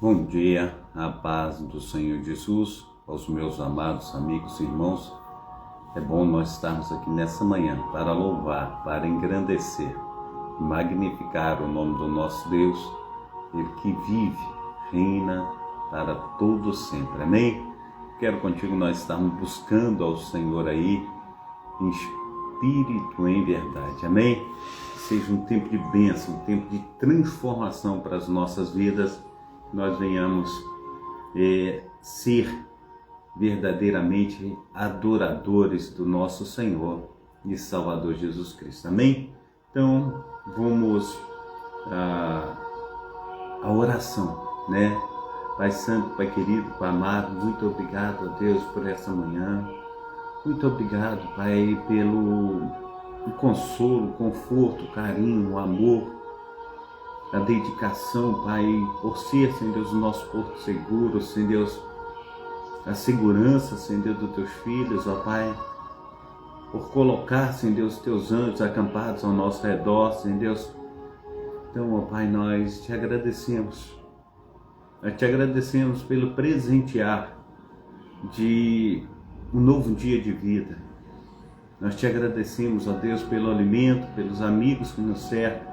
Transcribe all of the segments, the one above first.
Bom dia, a paz do Senhor Jesus, aos meus amados amigos e irmãos. É bom nós estarmos aqui nessa manhã para louvar, para engrandecer, magnificar o nome do nosso Deus, Ele que vive, reina para todo sempre. Amém? Quero contigo nós estarmos buscando ao Senhor aí, em espírito, em verdade. Amém? Seja um tempo de bênção, um tempo de transformação para as nossas vidas. Nós venhamos ser verdadeiramente adoradores do nosso Senhor e Salvador Jesus Cristo. Amém? Então, vamos à oração, né? Pai Santo, Pai querido, Pai amado, muito obrigado a Deus por essa manhã. Muito obrigado, Pai, pelo consolo, conforto, carinho, o amor, a dedicação, Pai, por ser, Senhor Deus, o nosso porto seguro, Senhor Deus, a segurança, Senhor Deus, dos teus filhos, ó Pai, por colocar, Senhor Deus, os teus anjos acampados ao nosso redor, Senhor Deus. Então, ó Pai, nós te agradecemos. Nós te agradecemos pelo presentear de um novo dia de vida. Nós te agradecemos, ó Deus, pelo alimento, pelos amigos que nos cercam,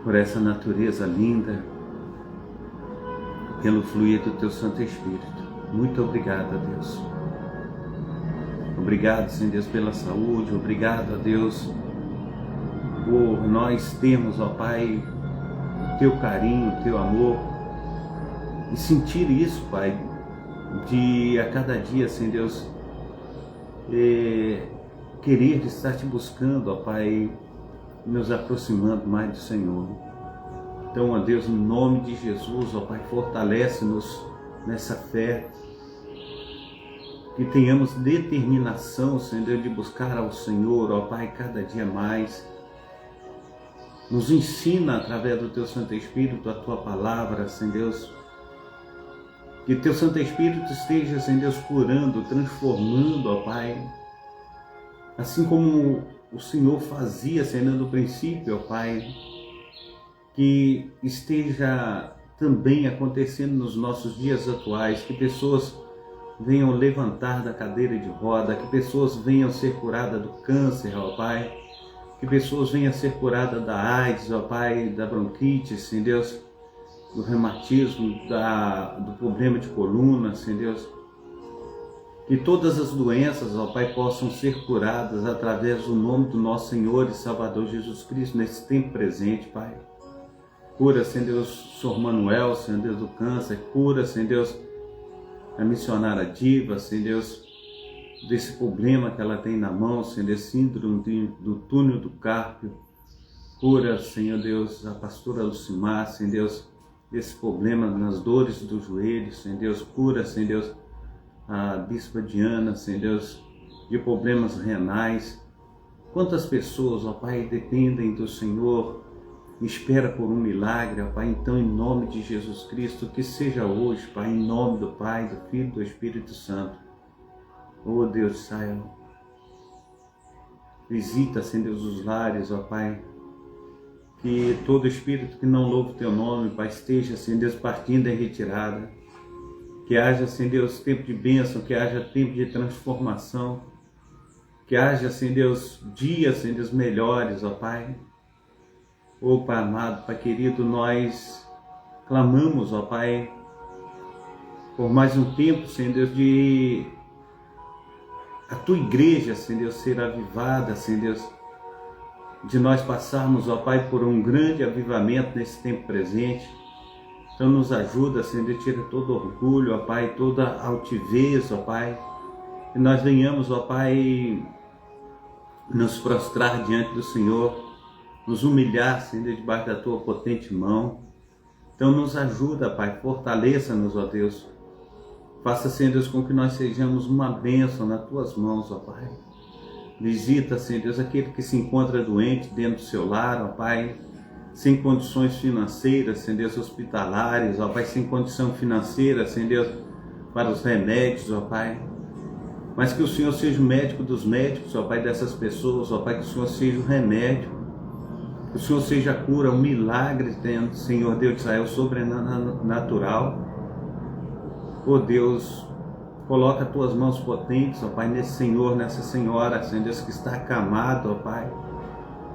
por essa natureza linda, pelo fluir do teu Santo Espírito. Muito obrigado, a Deus. Obrigado, Senhor Deus, pela saúde. Obrigado, a Deus, por nós termos, ó Pai, o teu carinho, o teu amor, e sentir isso, Pai, de a cada dia, Senhor Deus, querer estar te buscando, ó Pai, nos aproximando mais do Senhor. Então, ó Deus, em nome de Jesus, ó Pai, fortalece-nos nessa fé, que tenhamos determinação, Senhor Deus, de buscar ao Senhor, ó Pai, cada dia mais. Nos ensina através do teu Santo Espírito a tua palavra, Senhor Deus. Que teu Santo Espírito esteja, Senhor Deus, curando, transformando, ó Pai, assim como o Senhor fazia, Senhor, no princípio, ó Pai, que esteja também acontecendo nos nossos dias atuais, que pessoas venham levantar da cadeira de roda, que pessoas venham ser curadas do câncer, ó Pai, que pessoas venham ser curadas da AIDS, ó Pai, da bronquite, Senhor Deus, do reumatismo, do problema de coluna, Senhor Deus. Que todas as doenças, ó Pai, possam ser curadas através do nome do nosso Senhor e Salvador Jesus Cristo nesse tempo presente, Pai. Cura, Senhor Deus, Sr. Manuel, Senhor Deus, do câncer. Cura, Senhor Deus, a missionária Diva, Senhor Deus, desse problema que ela tem na mão, Senhor Deus, síndrome do túnel do carpio. Cura, Senhor Deus, a pastora Lucimar, Senhor Deus, desse problema nas dores do joelho, Senhor Deus. Cura, Senhor Deus, a bispa Diana, Senhor Deus, de problemas renais. Quantas pessoas, ó Pai, dependem do Senhor, espera por um milagre, ó Pai. Então, em nome de Jesus Cristo, que seja hoje, Pai, em nome do Pai, do Filho e do Espírito Santo. Oh Deus de Israel, visita, Senhor Deus, os lares, ó Pai. Que todo espírito que não louve o teu nome, Pai, esteja, Senhor Deus, partindo em retirada. Que haja, Senhor Deus, tempo de bênção, que haja tempo de transformação, que haja, Senhor Deus, dias, Senhor Deus, melhores, ó Pai. Ó Pai amado, Pai querido, nós clamamos, ó Pai, por mais um tempo, Senhor Deus, de a tua igreja, Senhor Deus, ser avivada, Senhor Deus, de nós passarmos, ó Pai, por um grande avivamento nesse tempo presente. Então nos ajuda, Senhor, tira todo orgulho, ó Pai, toda altivez, ó Pai, que nós venhamos, ó Pai, nos prostrar diante do Senhor, nos humilhar, Senhor, debaixo da tua potente mão. Então nos ajuda, Pai, fortaleça-nos, ó Deus. Faça, Senhor Deus, com que nós sejamos uma bênção nas tuas mãos, ó Pai. Visita, Senhor Deus, aquele que se encontra doente dentro do seu lar, ó Pai, sem condições financeiras, Senhor Deus, hospitalares, ó Pai, sem condição financeira, Senhor Deus, para os remédios, ó Pai. Mas que o Senhor seja o médico dos médicos, ó Pai, dessas pessoas, ó Pai, que o Senhor seja o remédio. Que o Senhor seja a cura, um milagre, Senhor Deus de Israel, sobrenatural. Oh Deus, coloca as tuas mãos potentes, ó Pai, nesse Senhor, nessa senhora, Senhor Deus, que está acamado, ó Pai.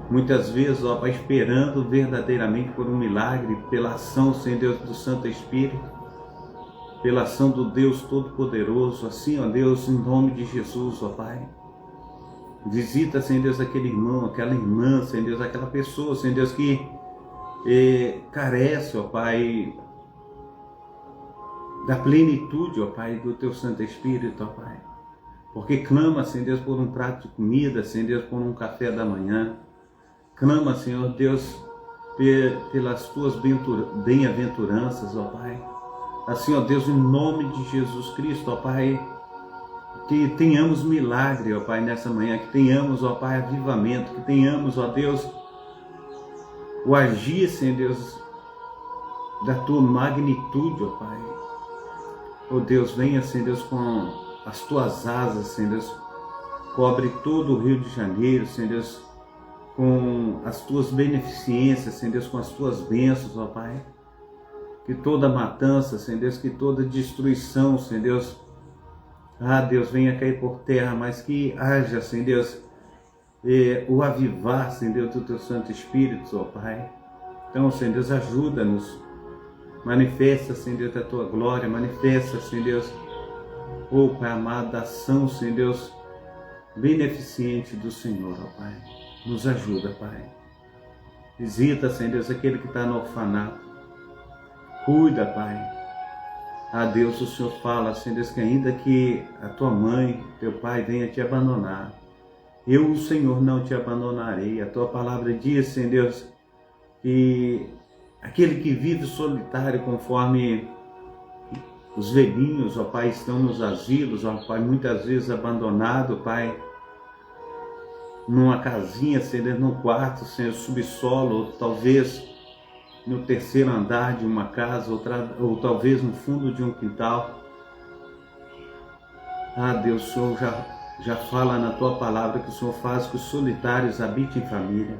Muitas vezes, ó Pai, esperando verdadeiramente por um milagre, pela ação, Senhor Deus, do Santo Espírito, pela ação do Deus Todo-Poderoso. Assim, ó Deus, em nome de Jesus, ó Pai. Visita, Senhor Deus, aquele irmão, aquela irmã, Senhor Deus, aquela pessoa, Senhor Deus, que carece, ó Pai, da plenitude, ó Pai, do Teu Santo Espírito, ó Pai. Porque clama, Senhor Deus, por um prato de comida, Senhor Deus, por um café da manhã. Clama, Senhor Deus, pelas Tuas bem-aventuranças, ó Pai. Assim, ó Deus, em nome de Jesus Cristo, ó Pai, que tenhamos milagre, ó Pai, nessa manhã, que tenhamos, ó Pai, avivamento, que tenhamos, ó Deus, o agir, Senhor Deus, da Tua magnitude, ó Pai. Ó Deus, venha, Senhor Deus, com as Tuas asas, Senhor Deus, cobre todo o Rio de Janeiro, Senhor Deus, com as Tuas beneficências, Senhor Deus, com as Tuas bênçãos, ó Pai. Que toda matança, Senhor Deus, que toda destruição, Senhor Deus, Deus, venha cair por terra, mas que haja, Senhor Deus, o avivar, Senhor Deus, do Teu Santo Espírito, ó Pai. Então, Senhor Deus, ajuda-nos, manifesta, Senhor Deus, a Tua glória, manifesta, Senhor Deus, ó Pai amado, da ação, Senhor Deus, beneficente do Senhor, ó Pai. Nos ajuda, Pai. Visita, Senhor Deus, aquele que está no orfanato. Cuida, Pai. Deus, o Senhor fala, Senhor Deus, que ainda que a tua mãe, teu pai venha te abandonar, eu, o Senhor, não te abandonarei. A tua palavra diz, Senhor Deus, que aquele que vive solitário, conforme os velhinhos, ó Pai, estão nos asilos, ó Pai, muitas vezes abandonado, Pai, numa casinha, Senhor, num quarto, Senhor, subsolo, ou talvez no terceiro andar de uma casa, ou talvez no fundo de um quintal. Deus, o Senhor já fala na Tua palavra que o Senhor faz que os solitários habitem em família.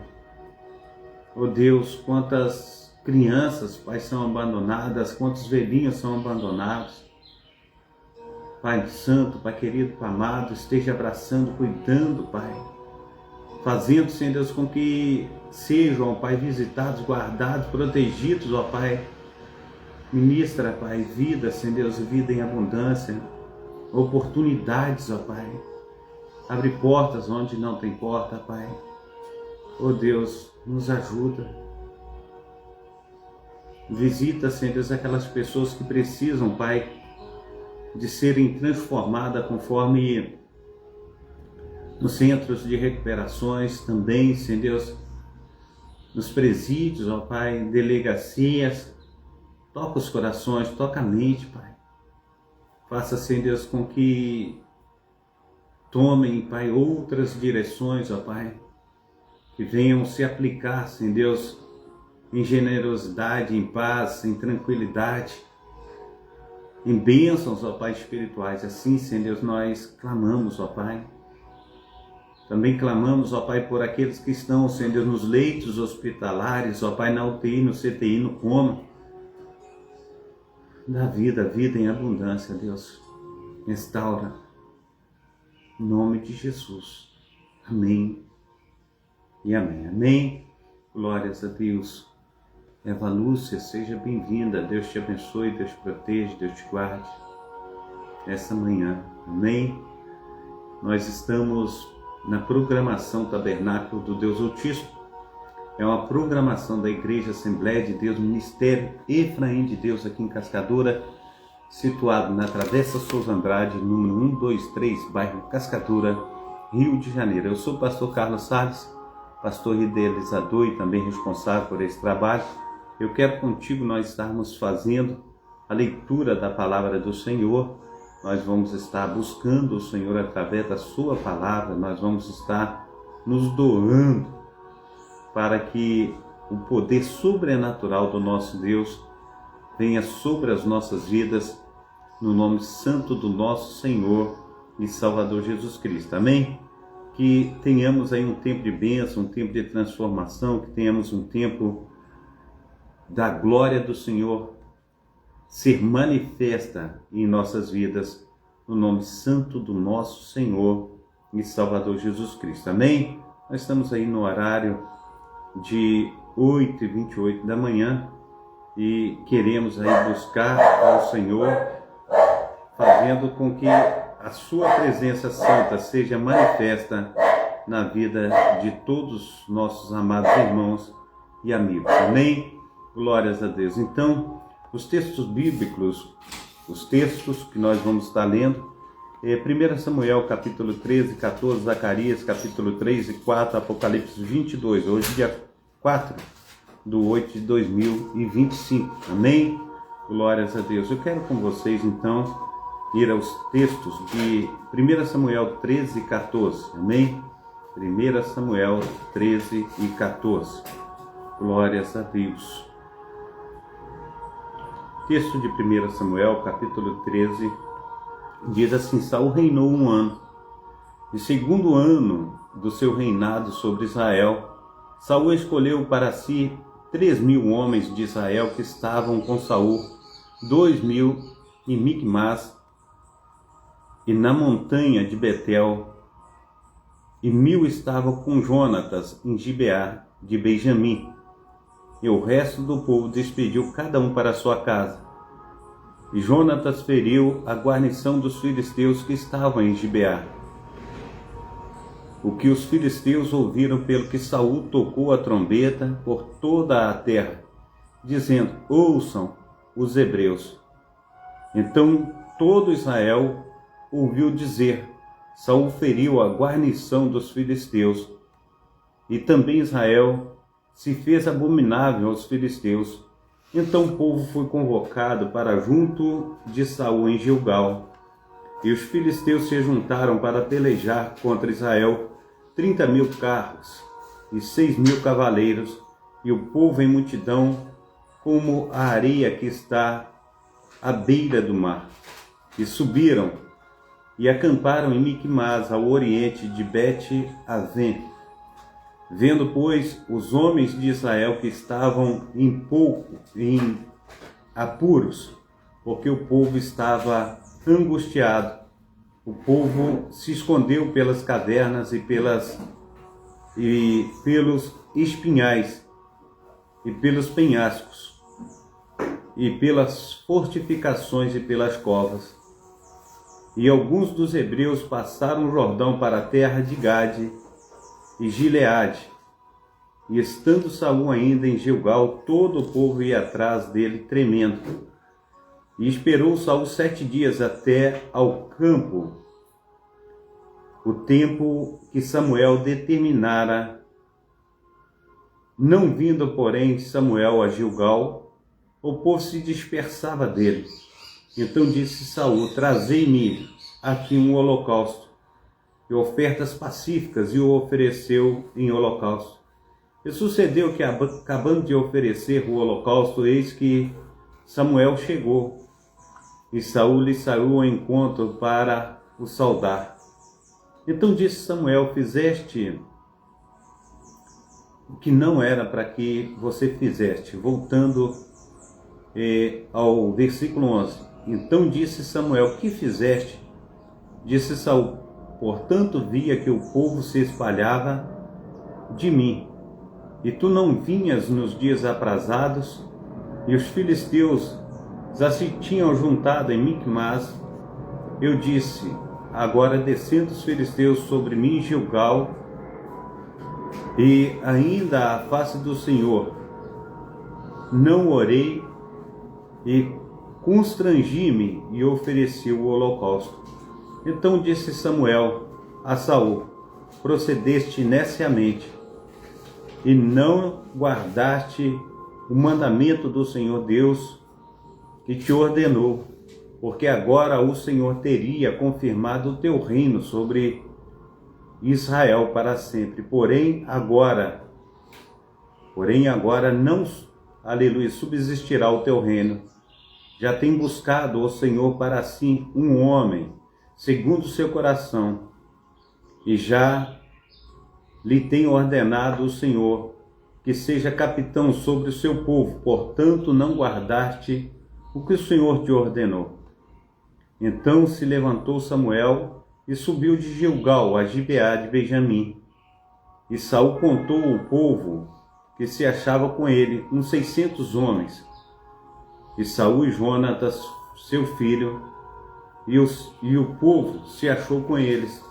Deus, quantas crianças, Pai, são abandonadas, quantos velhinhos são abandonados. Pai Santo, Pai querido, Pai amado, esteja abraçando, cuidando, Pai, fazendo, Senhor Deus, com que sejam, ó Pai, visitados, guardados, protegidos, ó Pai. Ministra, Pai, vida, Senhor Deus, vida em abundância, oportunidades, ó Pai. Abre portas onde não tem porta, Pai. Deus, nos ajuda. Visita, Senhor Deus, aquelas pessoas que precisam, Pai, de serem transformadas conforme nos centros de recuperações também, Senhor Deus, nos presídios, ó Pai, delegacias. Toca os corações, toca a mente, Pai. Faça, Senhor Deus, com que tomem, Pai, outras direções, ó Pai, que venham se aplicar, Senhor Deus, em generosidade, em paz, em tranquilidade, em bênçãos, ó Pai, espirituais. Assim, Senhor Deus, nós clamamos, ó Pai. Também clamamos, ó Pai, por aqueles que estão, Senhor Deus, nos leitos hospitalares, ó Pai, na UTI, no CTI, no coma. Dá vida em abundância, Deus. Restaura. Em nome de Jesus. Amém e amém. Amém. Glórias a Deus. Eva Lúcia, seja bem-vinda. Deus te abençoe, Deus te proteja, Deus te guarde. Essa manhã. Amém. Nós estamos na programação Tabernáculo do Deus Altíssimo. É uma programação da Igreja Assembleia de Deus, Ministério Efraim de Deus, aqui em Cascadura, situado na Travessa Souza Andrade, número 123, bairro Cascadura, Rio de Janeiro. Eu sou o pastor Carlos Salles, pastor idealizador e também responsável por esse trabalho. Eu quero contigo nós estarmos fazendo a leitura da palavra do Senhor. Nós vamos estar buscando o Senhor através da sua palavra, nós vamos estar nos doando para que o poder sobrenatural do nosso Deus venha sobre as nossas vidas, no nome santo do nosso Senhor e Salvador Jesus Cristo. Amém? que tenhamos aí um tempo de bênção, um tempo de transformação, que tenhamos um tempo da glória do Senhor ser manifesta em nossas vidas, no nome santo do nosso Senhor e Salvador Jesus Cristo. Amém? Nós estamos aí no horário de 8h28 da manhã e queremos aí buscar ao Senhor, fazendo com que a sua presença santa seja manifesta na vida de todos os nossos amados irmãos e amigos. Amém? Glórias a Deus. Então, os textos bíblicos, os textos que nós vamos estar lendo, 1 Samuel capítulo 13, 14, Zacarias capítulo 3 e 4, Apocalipse 22, hoje dia 4/8/2025. Amém? Glórias a Deus. Eu quero com vocês então ir aos textos de 1 Samuel 13 e 14. Amém? 1 Samuel 13 e 14. Glórias a Deus. Texto de 1 Samuel capítulo 13 diz assim: Saul reinou 1 ano. E segundo ano do seu reinado sobre Israel, Saul escolheu para si 3.000 homens de Israel que estavam com Saul, 2.000 em Micmas e na montanha de Betel, e 1.000 estavam com Jonatas em Gibeá de Benjamim. E o resto do povo despediu cada um para sua casa. E Jonatas feriu a guarnição dos filisteus que estavam em Gibeá. O que os filisteus ouviram pelo que Saul tocou a trombeta por toda a terra, dizendo: ouçam os hebreus. Então todo Israel ouviu dizer: Saul feriu a guarnição dos filisteus. E também Israel se fez abominável aos filisteus. Então o povo foi convocado para junto de Saul em Gilgal. E os filisteus se juntaram para pelejar contra Israel, 30.000 carros e 6.000 cavaleiros, e o povo em multidão, como a areia que está à beira do mar. E subiram e acamparam em Micmas, ao oriente de Bet-Aven. Vendo, pois, os homens de Israel que estavam em apuros, porque o povo estava angustiado, o povo se escondeu pelas cavernas e pelos espinhais e pelos penhascos e pelas fortificações e pelas covas. E alguns dos hebreus passaram o Jordão para a terra de Gade e Gileade. E estando Saul ainda em Gilgal, todo o povo ia atrás dele tremendo. E esperou Saul 7 dias até ao campo, o tempo que Samuel determinara. Não vindo, porém, Samuel a Gilgal, o povo se dispersava dele. Então disse Saul: trazei-me aqui um holocausto e ofertas pacíficas, e o ofereceu em holocausto. E sucedeu que, acabando de oferecer o holocausto, eis que Samuel chegou, e Saul lhe saiu ao encontro para o saudar. Então disse Samuel: fizeste o que não era para que você fizeste. Voltando ao versículo 11. Então disse Samuel: que fizeste? Disse Saul: portanto via que o povo se espalhava de mim, e tu não vinhas nos dias aprazados, e os filisteus já se tinham juntado em Micmas. Eu disse: agora descendo os filisteus sobre mim em Gilgal, e ainda à face do Senhor não orei, e constrangi-me e ofereci o holocausto. Então disse Samuel a Saul: procedeste neciamente, e não guardaste o mandamento do Senhor Deus que te ordenou, porque agora o Senhor teria confirmado o teu reino sobre Israel para sempre. Porém agora não, aleluia, subsistirá o teu reino. Já tem buscado o Senhor para si um homem segundo o seu coração, e já lhe tem ordenado o Senhor, que seja capitão sobre o seu povo, portanto não guardaste o que o Senhor te ordenou. Então se levantou Samuel e subiu de Gilgal a Gibeá de Benjamim. E Saul contou o povo que se achava com ele, uns 600 homens. E Saul e Jonatas, seu filho, e o povo se achou com eles.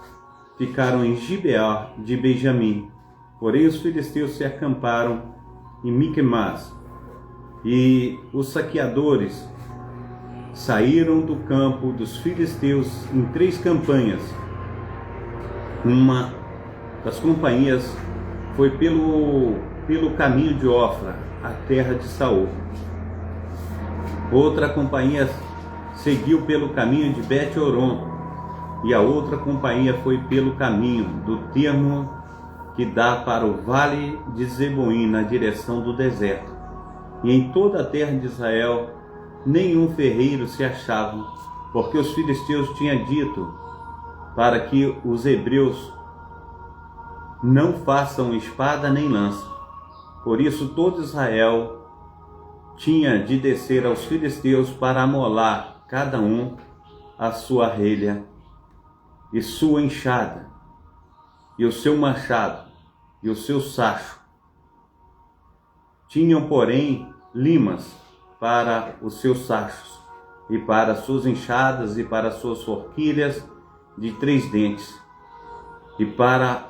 Ficaram em Gibeá de Benjamim. Porém os filisteus se acamparam em Miquimás. E os saqueadores saíram do campo dos filisteus em 3 campanhas. Uma das companhias foi pelo caminho de Ofra, a terra de Saul. Outra companhia seguiu pelo caminho de Bet-Horon, e a outra companhia foi pelo caminho do termo que dá para o vale de Zeboim, na direção do deserto. E em toda a terra de Israel nenhum ferreiro se achava, porque os filisteus tinham dito para que os hebreus não façam espada nem lança. Por isso todo Israel tinha de descer aos filisteus para amolar cada um a sua relha e sua enxada, e o seu machado, e o seu sacho. Tinham, porém, limas para os seus sachos, e para as suas enxadas, e para as suas forquilhas de 3 dentes, e para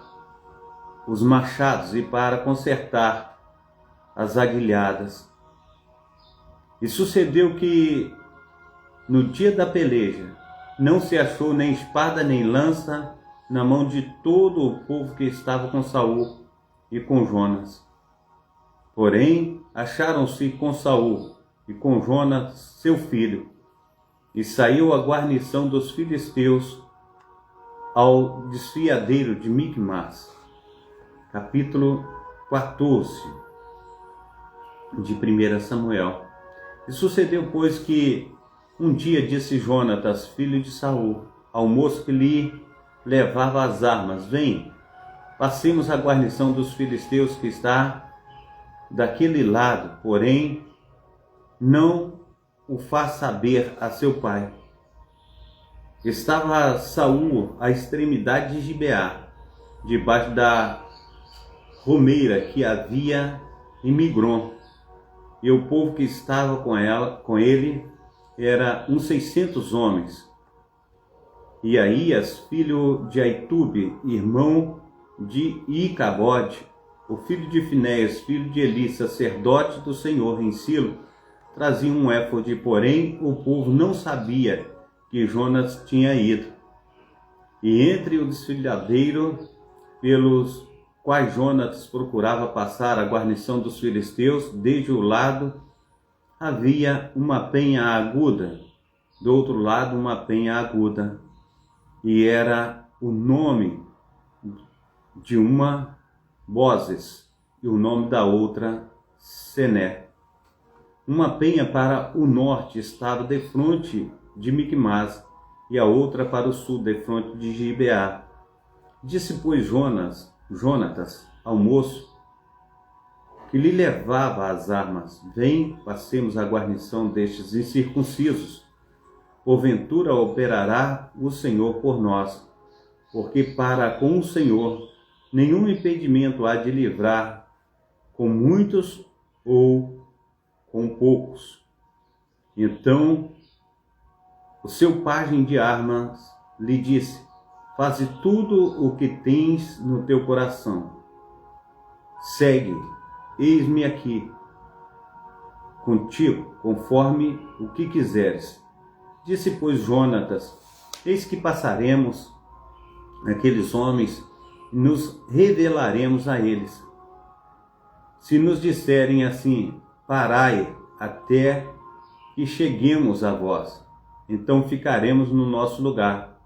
os machados, e para consertar as aguilhadas. E sucedeu que, no dia da peleja, não se achou nem espada nem lança na mão de todo o povo que estava com Saul e com Jonas. Porém, acharam-se com Saul e com Jonas, seu filho, e saiu a guarnição dos filisteus ao desfiadeiro de Miquimás. Capítulo 14 de 1 Samuel. E sucedeu, pois, que um dia disse Jonatas, filho de Saul, ao moço que lhe levava as armas: vem, passemos a guarnição dos filisteus que está daquele lado, porém não o faz saber a seu pai. Estava Saul à extremidade de Gibeá, debaixo da romeira que havia em Migron, e o povo que estava com ele era uns 600 homens. E Aías, filho de Aitube, irmão de Icabode, o filho de Finéias, filho de Eli, sacerdote do Senhor em Silo, trazia um éfode, porém o povo não sabia que Jonas tinha ido. E entre o desfiladeiro pelos quais Jonas procurava passar a guarnição dos filisteus, desde o lado havia uma penha aguda, do outro lado uma penha aguda, e era o nome de uma Bozes e o nome da outra Sené. Uma penha para o norte estava defronte de Miquimás, e a outra para o sul, defronte de Gibeá. Disse, pois, Jonatas ao moço que lhe levava as armas: vem, passemos a guarnição destes incircuncisos. Porventura operará o Senhor por nós, porque para com o Senhor nenhum impedimento há de livrar, com muitos ou com poucos. Então o seu pajem de armas lhe disse: faze tudo o que tens no teu coração. Segue, eis-me aqui contigo, conforme o que quiseres. Disse, pois, Jonatas: eis que passaremos aqueles homens e nos revelaremos a eles. Se nos disserem assim: parai até que cheguemos a vós, então ficaremos no nosso lugar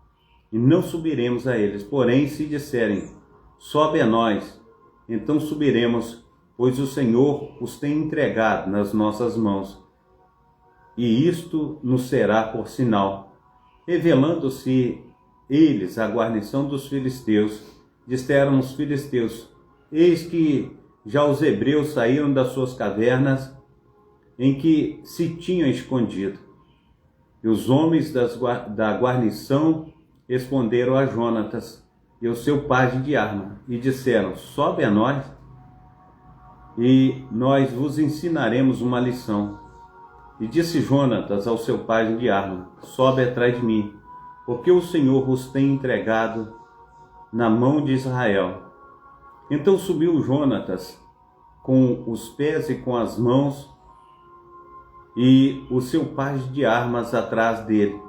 e não subiremos a eles. Porém, se disserem: sobe a nós, então subiremos, pois o Senhor os tem entregado nas nossas mãos. E isto nos será por sinal. Revelando-se eles à guarnição dos filisteus, disseram os filisteus: eis que já os hebreus saíram das suas cavernas em que se tinham escondido. E os homens da guarnição responderam a Jonatas e ao seu pajem de arma, e disseram: sobe a nós, e nós vos ensinaremos uma lição. E disse Jonatas ao seu pajem de arma: sobe atrás de mim, porque o Senhor vos tem entregado na mão de Israel. Então subiu Jonatas com os pés e com as mãos, e o seu pajem de armas atrás dele.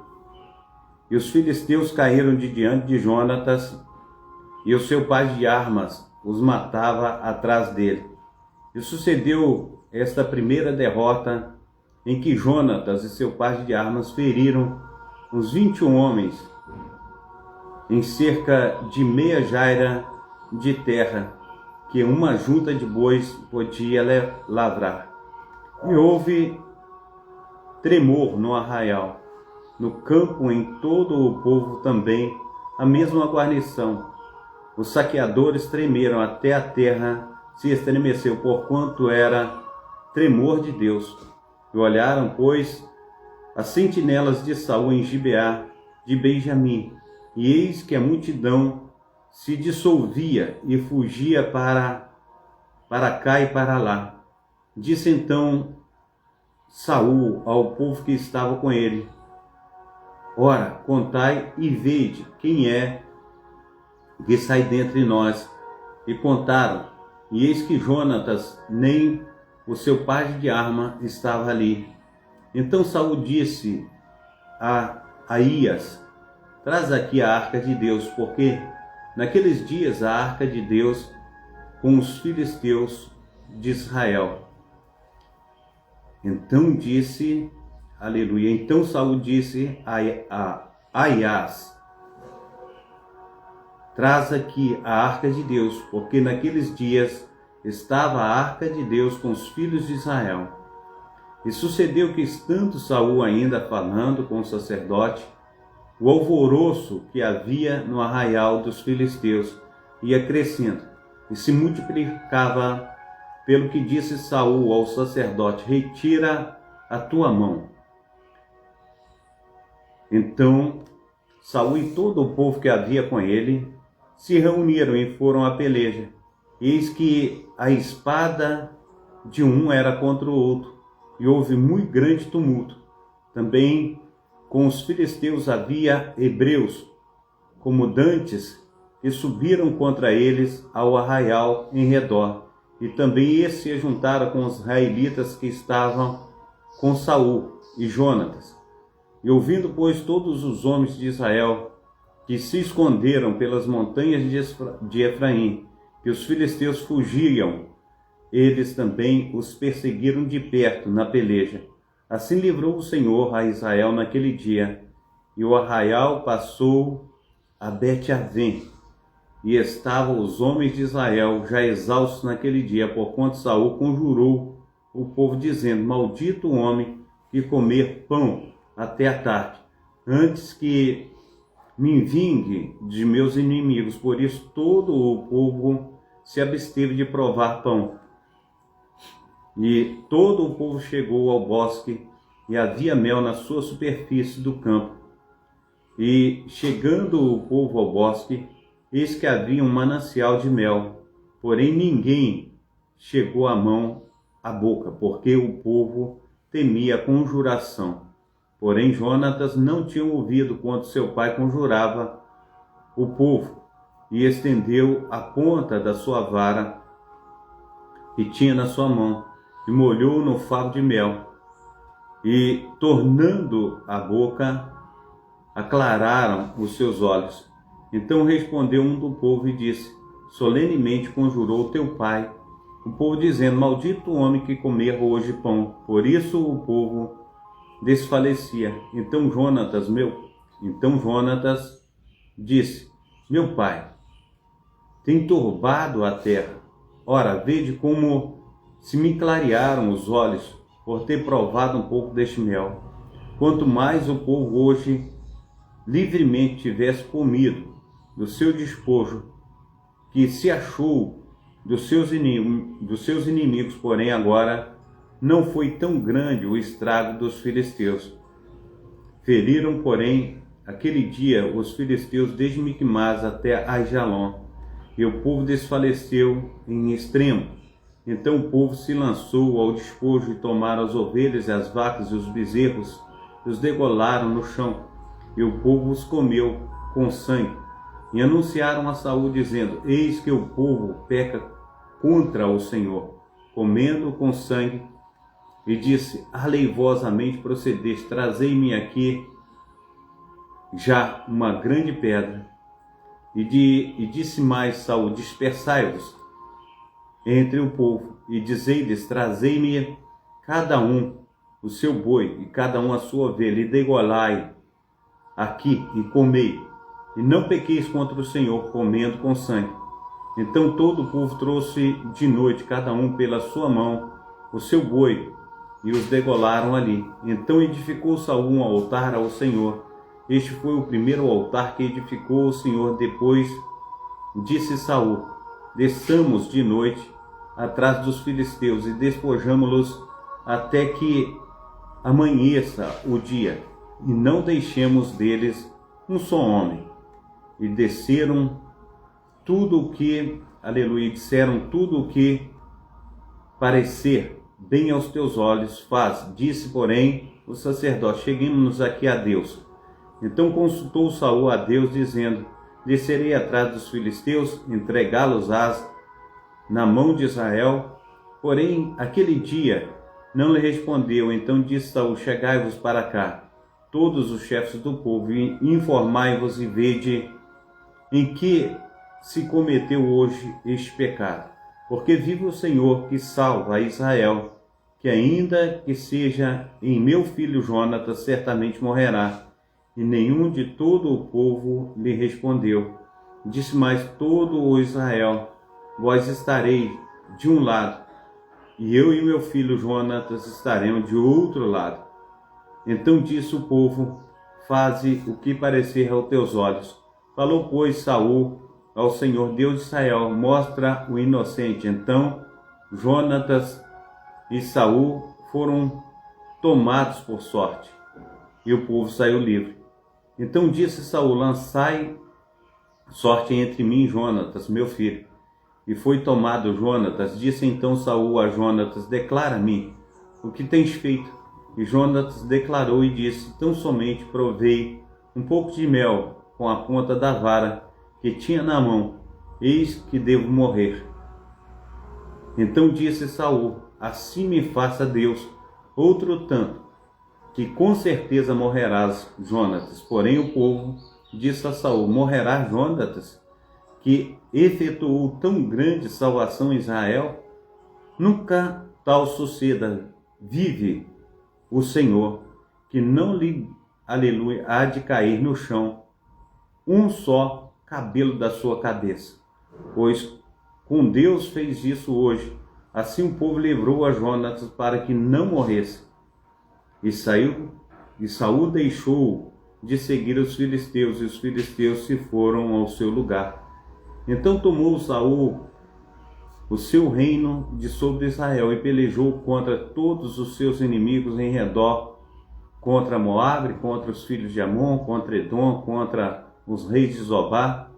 E os filisteus caíram de diante de Jonatas, e o seu pajem de armas os matava atrás dele. E sucedeu esta primeira derrota, em que Jonatas e seu pajem de armas feriram uns 21 homens, em cerca de meia jaira de terra, que uma junta de bois podia lavrar. E houve tremor no arraial, no campo, em todo o povo também, a mesma guarnição. Os saqueadores tremeram, até a terra se estremeceu, porquanto era tremor de Deus. E olharam, pois, as sentinelas de Saul em Gibeá de Benjamim, e eis que a multidão se dissolvia e fugia para cá e para lá. Disse então Saul ao povo que estava com ele: ora, contai e vede quem é que sai dentre nós. E contaram, e eis que Jonatas nem o seu pajem de arma estava ali. Então Saul disse a Aías: traz aqui a arca de Deus, porque naqueles dias a arca de Deus com os filisteus de Israel. Então disse, aleluia, então Saul disse a Aías: traz aqui a arca de Deus, porque naqueles dias estava a arca de Deus com os filhos de Israel. E sucedeu que, estando Saul ainda falando com o sacerdote, o alvoroço que havia no arraial dos filisteus ia crescendo e se multiplicava, pelo que disse Saul ao sacerdote: retira a tua mão. Então Saul e todo o povo que havia com ele se reuniram e foram à peleja. Eis que a espada de um era contra o outro, e houve muito grande tumulto. Também com os filisteus havia hebreus, como dantes, que subiram contra eles ao arraial em redor. E também esses se juntaram com os israelitas que estavam com Saul e Jonatas. E ouvindo, pois, todos os homens de Israel que se esconderam pelas montanhas de Efraim, que os filisteus fugiam, eles também os perseguiram de perto na peleja. Assim livrou o Senhor a Israel naquele dia, e o arraial passou a Bet-Avém, e estavam os homens de Israel já exaustos naquele dia, porquanto Saul conjurou o povo, dizendo: maldito o homem que comer pão até a tarde, antes que me vingue de meus inimigos. Por isso todo o povo se absteve de provar pão. E todo o povo chegou ao bosque, e havia mel na sua superfície do campo. E chegando o povo ao bosque, eis que havia um manancial de mel, porém ninguém chegou a mão à boca, porque o povo temia a conjuração. Porém Jonatas não tinha ouvido quando seu pai conjurava o povo, e estendeu a ponta da sua vara que tinha na sua mão, e molhou no favo de mel, e tornando a boca, aclararam os seus olhos. Então respondeu um do povo e disse: solenemente conjurou teu pai o povo, dizendo: maldito o homem que comer hoje pão. Por isso o povo desfalecia. Então Jonatas disse: meu pai tem turbado a terra. Ora, vede como se me clarearam os olhos por ter provado um pouco deste mel. Quanto mais o povo hoje livremente tivesse comido do seu despojo, que se achou dos seus inimigos, porém agora não foi tão grande o estrago dos filisteus. Feriram, porém, aquele dia os filisteus desde Micmas até Aijalon, e o povo desfaleceu em extremo. Então o povo se lançou ao despojo e tomaram as ovelhas e as vacas e os bezerros, e os degolaram no chão, e o povo os comeu com sangue. E anunciaram a Saul, dizendo: eis que o povo peca contra o Senhor, comendo com sangue. E disse: aleivosamente procedeste, trazei-me aqui já uma grande pedra. E disse mais Saul: dispersai-vos entre o povo, e dizei-lhes: trazei-me cada um o seu boi, e cada um a sua ovelha, e degolai aqui, e comei, e não pequeis contra o Senhor, comendo com sangue. Então todo o povo trouxe de noite, cada um pela sua mão, o seu boi, e os degolaram ali. Então edificou Saul um altar ao Senhor. Este foi o primeiro altar que edificou o Senhor. Depois disse Saul: desçamos de noite atrás dos filisteus e despojamo-los até que amanheça o dia, e não deixemos deles um só homem. E desceram tudo o que, aleluia, disseram: tudo o que parecer bem aos teus olhos faz. Disse, porém, o sacerdote: cheguemos-nos aqui a Deus. Então consultou Saul a Deus, dizendo: descerei atrás dos filisteus, entregá-los-ás na mão de Israel? Porém, aquele dia não lhe respondeu. Então disse Saul: chegai-vos para cá, todos os chefes do povo, e informai-vos e vede em que se cometeu hoje este pecado. Porque vive o Senhor que salva a Israel, que ainda que seja em meu filho Jonatas, certamente morrerá. E nenhum de todo o povo lhe respondeu. Disse mais todo o Israel: vós estareis de um lado, e eu e meu filho Jonatas estaremos de outro lado. Então disse o povo: faze o que parecer aos teus olhos. Falou, pois, Saul ao Senhor Deus de Israel: mostra o inocente. Então Jonatas e Saul foram tomados por sorte, e o povo saiu livre. Então disse Saul: lançai sorte entre mim e Jonatas, meu filho. E foi tomado Jonatas. Disse então Saul a Jonatas: declara-me o que tens feito. E Jonatas declarou e disse: tão somente provei um pouco de mel com a ponta da vara que tinha na mão, eis que devo morrer. Então disse Saul: assim me faça Deus outro tanto, que com certeza morrerás, Jonatas. Porém o povo disse a Saul: morrerá Jonatas, que efetuou tão grande salvação em Israel? Nunca tal suceda. Vive o Senhor, que não lhe, aleluia, há de cair no chão um só cabelo da sua cabeça. Pois com Deus fez isso hoje. Assim o povo livrou a Jonatas para que não morresse. E Saul deixou de seguir os filisteus, e os filisteus se foram ao seu lugar. Então tomou Saul o seu reino de sobre Israel, e pelejou contra todos os seus inimigos em redor, contra Moabe, contra os filhos de Amon, contra Edom, contra os reis de Zobá,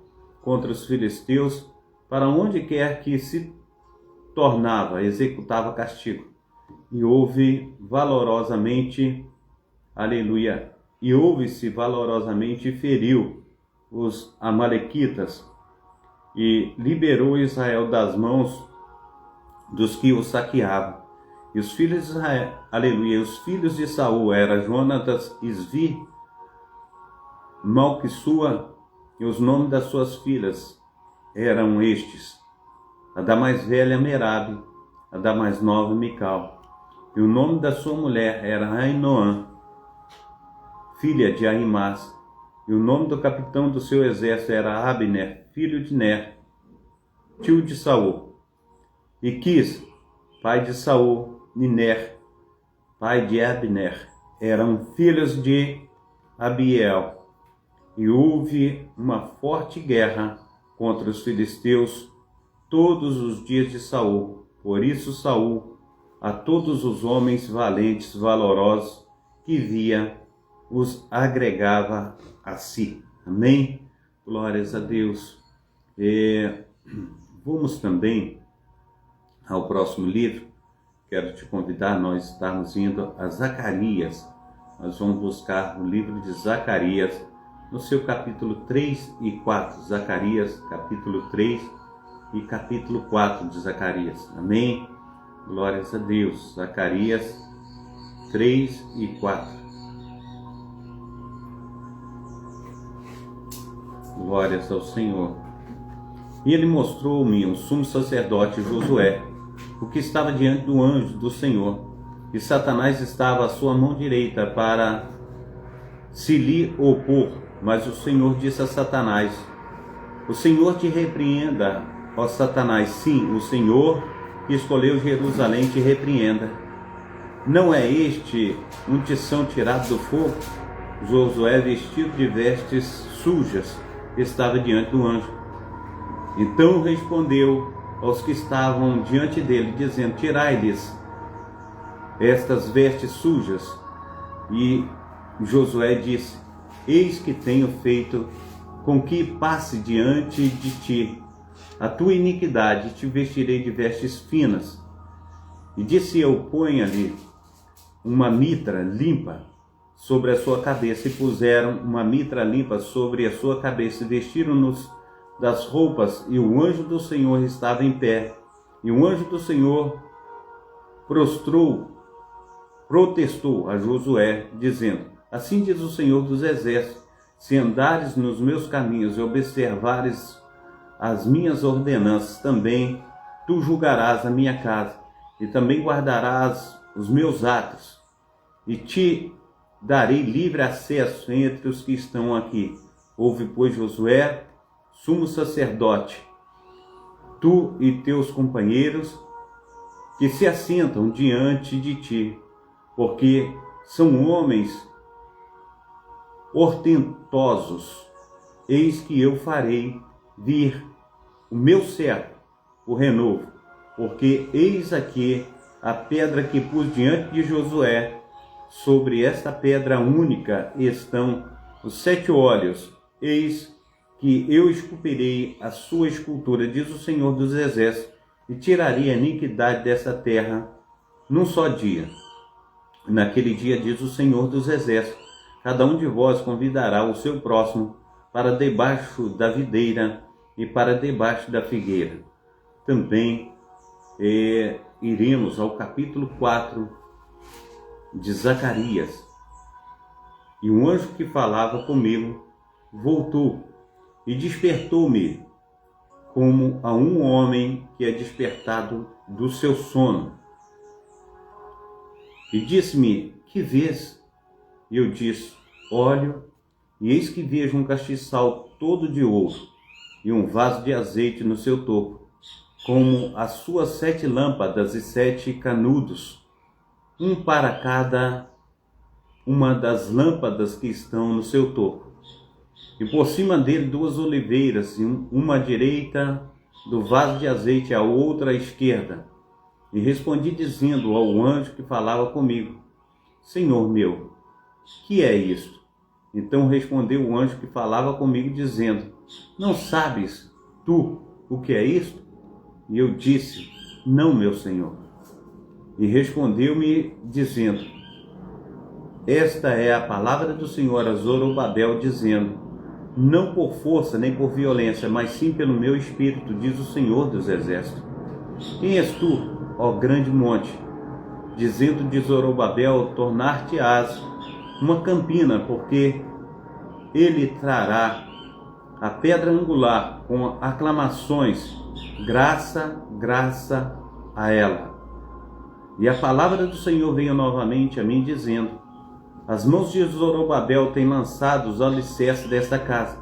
contra os filisteus. Para onde quer que se tornava, executava castigo. E houve valorosamente, aleluia, e houve-se valorosamente e feriu os amalequitas, e liberou Israel das mãos dos que o saqueavam. E os filhos de Israel, aleluia, os filhos de Saul eram Jonatas, Isvi, Malquissua, e os nomes das suas filhas eram estes: a da mais velha Merabe, a da mais nova Mical. E o nome da sua mulher era Ainoã, filha de Ahimás. E o nome do capitão do seu exército era Abner, filho de Ner, tio de Saul. E Quis, pai de Saul, e Ner, pai de Abner, eram filhos de Abiel. E houve uma forte guerra contra os filisteus todos os dias de Saul. Por isso Saul, a todos os homens valentes, valorosos que via, os agregava a si. Amém? Glórias a Deus. Vamos também ao próximo livro. Quero te convidar, nós estamos indo a Zacarias. Nós vamos buscar o livro de Zacarias, no seu capítulo 3 e 4. Zacarias, capítulo 3 e capítulo 4 de Zacarias. Amém? Glórias a Deus. Zacarias 3 e 4. Glórias ao Senhor. E ele mostrou-me o sumo sacerdote Josué, o que estava diante do anjo do Senhor, e Satanás estava à sua mão direita para se lhe opor. Mas o Senhor disse a Satanás: o Senhor te repreenda, ó Satanás. Sim, o Senhor que escolheu Jerusalém te repreenda. Não é este um tição tirado do fogo? Josué, vestido de vestes sujas, estava diante do anjo. Então respondeu aos que estavam diante dele, dizendo: tirai-lhes estas vestes sujas. E Josué disse: eis que tenho feito com que passe diante de ti a tua iniquidade, e te vestirei de vestes finas. E disse eu: ponha-lhe uma mitra limpa sobre a sua cabeça. E puseram uma mitra limpa sobre a sua cabeça, e vestiram-nos das roupas, e o anjo do Senhor estava em pé. E o anjo do Senhor protestou a Josué, dizendo: assim diz o Senhor dos Exércitos, se andares nos meus caminhos e observares as minhas ordenanças, também tu julgarás a minha casa, e também guardarás os meus atos, e te darei livre acesso entre os que estão aqui. Ouve, pois, Josué, sumo sacerdote, tu e teus companheiros que se assentam diante de ti, porque são homens portentosos. Eis que eu farei vir o meu servo, o renovo, porque eis aqui a pedra que pus diante de Josué. Sobre esta pedra única estão os 7 olhos. Eis que eu esculpirei a sua escultura, diz o Senhor dos Exércitos, e tirarei a iniquidade dessa terra num só dia. Naquele dia, diz o Senhor dos Exércitos, cada um de vós convidará o seu próximo para debaixo da videira e para debaixo da figueira. Também iremos ao capítulo 4 de Zacarias. E um anjo que falava comigo voltou e despertou-me como a um homem que é despertado do seu sono. E disse-me: que vês? E eu disse: olho, e eis que vejo um castiçal todo de ouro, e um vaso de azeite no seu topo, como as suas 7 lâmpadas e 7 canudos, um para cada uma das lâmpadas que estão no seu topo. E por cima dele 2 oliveiras, uma à direita do vaso de azeite, e a outra à esquerda. E respondi dizendo ao anjo que falava comigo: Senhor meu, que é isto? Então respondeu o anjo que falava comigo, dizendo: não sabes tu o que é isto? E eu disse: não, meu senhor. E respondeu-me dizendo: esta é a palavra do Senhor a Zorobabel, dizendo: não por força nem por violência, mas sim pelo meu espírito, diz o Senhor dos Exércitos. Quem és tu, ó grande monte? Dizendo de Zorobabel: tornar-te-ás uma campina, porque ele trará a pedra angular com aclamações, graça, graça a ela. E a palavra do Senhor veio novamente a mim, dizendo: as mãos de Zorobabel têm lançado os alicerces desta casa,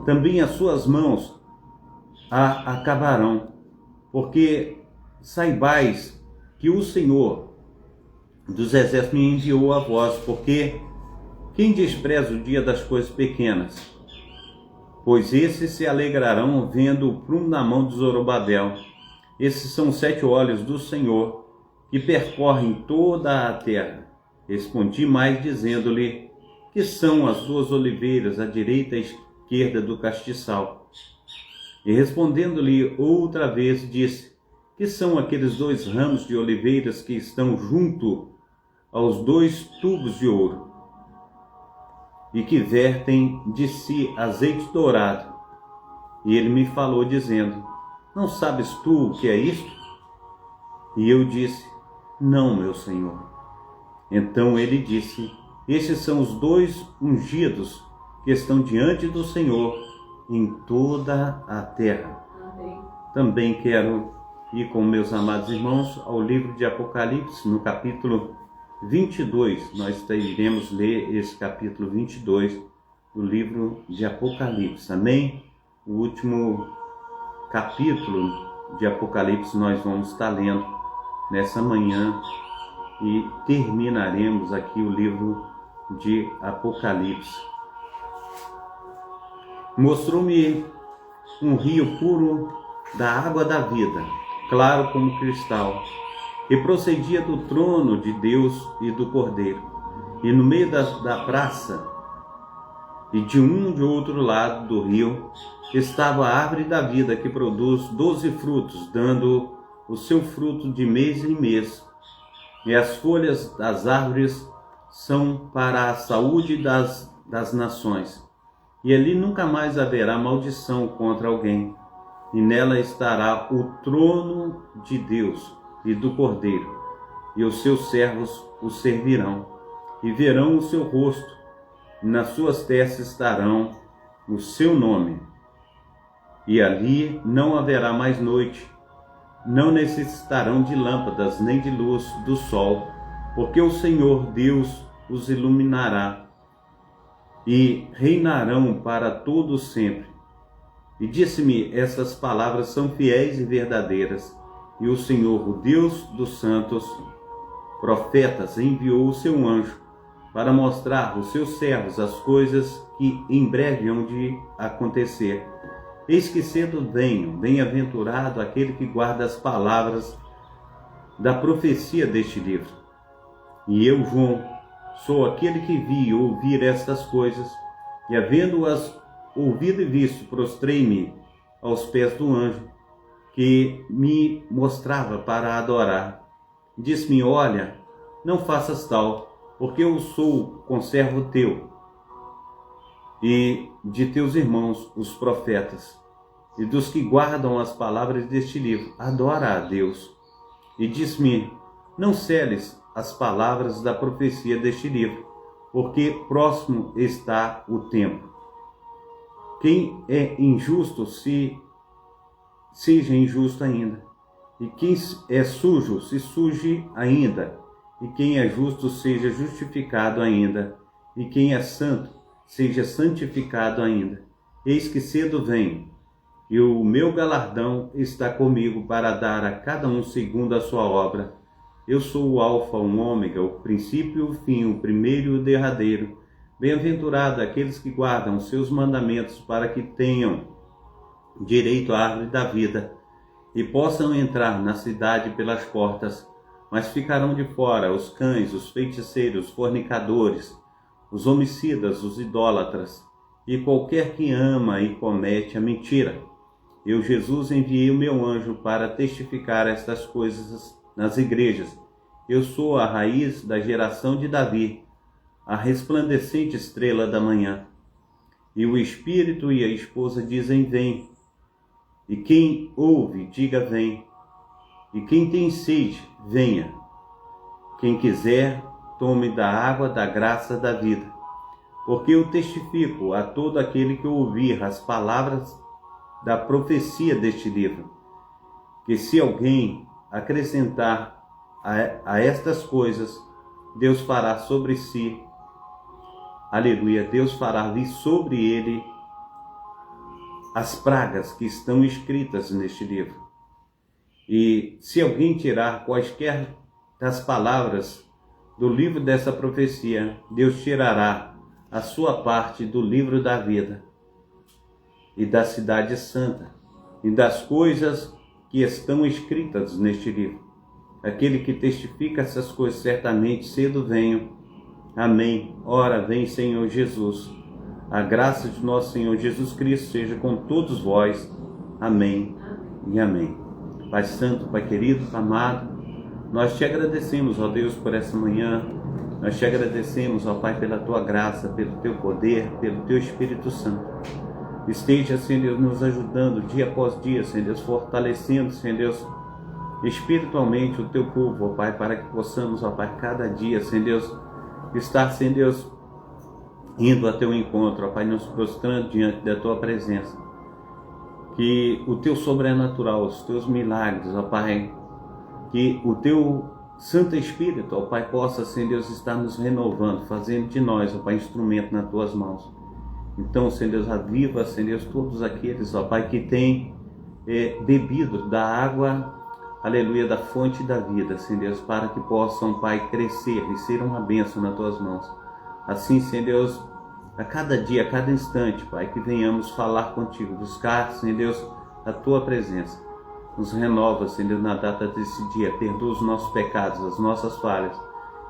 também as suas mãos a acabarão, porque saibais que o Senhor dos Exércitos me enviou a vós, porque quem despreza o dia das coisas pequenas? Pois esses se alegrarão vendo o prumo na mão de Zorobabel, Esses são os 7 olhos do Senhor, que percorrem toda a terra. Respondi mais, dizendo-lhe, que são as 2 oliveiras à direita e à esquerda do castiçal. E respondendo-lhe outra vez, disse, que são aqueles 2 ramos de oliveiras que estão junto aos 2 tubos de ouro, e que vertem de si azeite dourado. E ele me falou, dizendo, não sabes tu o que é isto? E eu disse, não, meu Senhor. Então ele disse, estes são os 2 ungidos que estão diante do Senhor em toda a terra. Amém. Também quero ir com meus amados irmãos ao livro de Apocalipse, no capítulo 22. Nós iremos ler esse capítulo 22 do livro de Apocalipse. Amém? O último capítulo de Apocalipse nós vamos estar lendo nessa manhã e terminaremos aqui o livro de Apocalipse. Mostrou-me um rio puro da água da vida, claro como cristal, e procedia do trono de Deus e do Cordeiro. E no meio da praça, e de um de outro lado do rio, estava a árvore da vida, que produz 12 frutos, dando o seu fruto de mês em mês. E as folhas das árvores são para a saúde das nações. E ali nunca mais haverá maldição contra alguém. E nela estará o trono de Deus e do Cordeiro. E os seus servos o servirão. E verão o seu rosto. E nas suas testas estarão o seu nome. E ali não haverá mais noite. Não necessitarão de lâmpadas nem de luz do sol, porque o Senhor Deus os iluminará, e reinarão para todo sempre. E disse-me, essas palavras são fiéis e verdadeiras, e o Senhor, o Deus dos santos profetas, enviou o seu anjo para mostrar aos seus servos as coisas que em breve hão de acontecer. Eis que cedo venho, bem-aventurado aquele que guarda as palavras da profecia deste livro. E eu, João, sou aquele que vi e ouvir estas coisas, e havendo-as ouvido e visto, prostrei-me aos pés do anjo, que me mostrava para adorar. Disse-me, olha, não faças tal, porque eu sou conservo teu, e de teus irmãos, os profetas, e dos que guardam as palavras deste livro. Adora a Deus. E disse-me, não celes as palavras da profecia deste livro, porque próximo está o tempo. Quem é injusto, seja injusto ainda. E quem é sujo, se suje ainda. E quem é justo, seja justificado ainda. E quem é santo, seja santificado ainda. Eis que cedo venho, e o meu galardão está comigo para dar a cada um segundo a sua obra. Eu sou o Alfa, o Ômega, o princípio e o fim, o primeiro e o derradeiro. Bem-aventurado aqueles que guardam os seus mandamentos, para que tenham direito à árvore da vida e possam entrar na cidade pelas portas. Mas ficarão de fora os cães, os feiticeiros, os fornicadores, os homicidas, os idólatras, e qualquer que ama e comete a mentira. Eu, Jesus, enviei o meu anjo para testificar estas coisas nas igrejas. Eu sou a raiz da geração de Davi, a resplandecente estrela da manhã. E o Espírito e a esposa dizem, vem. E quem ouve, diga, vem. E quem tem sede, venha. Quem quiser, tome da água da graça da vida. Porque eu testifico a todo aquele que ouvir as palavras da profecia deste livro, que se alguém acrescentar a estas coisas, Deus fará sobre si, aleluia, Deus fará vir sobre ele as pragas que estão escritas neste livro. E se alguém tirar quaisquer das palavras do livro dessa profecia, Deus tirará a sua parte do livro da vida e da cidade santa, e das coisas que estão escritas neste livro. Aquele que testifica essas coisas, certamente cedo venho. Amém. Ora, vem, Senhor Jesus. A graça de nosso Senhor Jesus Cristo seja com todos vós. Amém e amém. Pai Santo, Pai querido, amado, nós te agradecemos, ó Deus, por essa manhã. Nós te agradecemos, ó Pai, pela tua graça, pelo teu poder, pelo teu Espírito Santo. Esteja, Senhor Deus, nos ajudando dia após dia, Senhor Deus, fortalecendo, Senhor Deus, espiritualmente o teu povo, ó Pai, para que possamos, ó Pai, cada dia, Senhor Deus, estar, Senhor Deus, indo a teu encontro, ó Pai, nos prostrando diante da tua presença. Que o teu sobrenatural, os teus milagres, ó Pai, que o teu Santo Espírito, ó Pai, possa, Senhor Deus, estar nos renovando, fazendo de nós, ó Pai, instrumento nas tuas mãos. Então, Senhor Deus, aviva, Senhor Deus, todos aqueles, ó Pai, que têm bebido da água, aleluia, da fonte da vida, Senhor Deus, para que possam, Pai, crescer e ser uma bênção nas tuas mãos. Assim, Senhor Deus, a cada dia, a cada instante, Pai, que venhamos falar contigo, buscar, Senhor Deus, a tua presença. Nos renova, Senhor Deus, na data desse dia, perdoa os nossos pecados, as nossas falhas,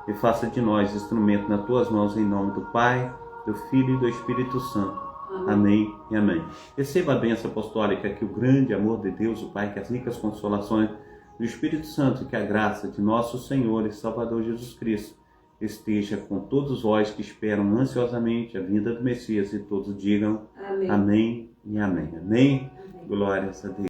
e faça de nós instrumento nas tuas mãos, em nome do Pai, do Filho e do Espírito Santo. Amém e amém. Receba a bênção apostólica, que o grande amor de Deus, o Pai, que as ricas consolações do Espírito Santo, que a graça de nosso Senhor e Salvador Jesus Cristo esteja com todos vós que esperam ansiosamente a vinda do Messias, e todos digam amém, amém e amém. Amém. Glórias a Deus.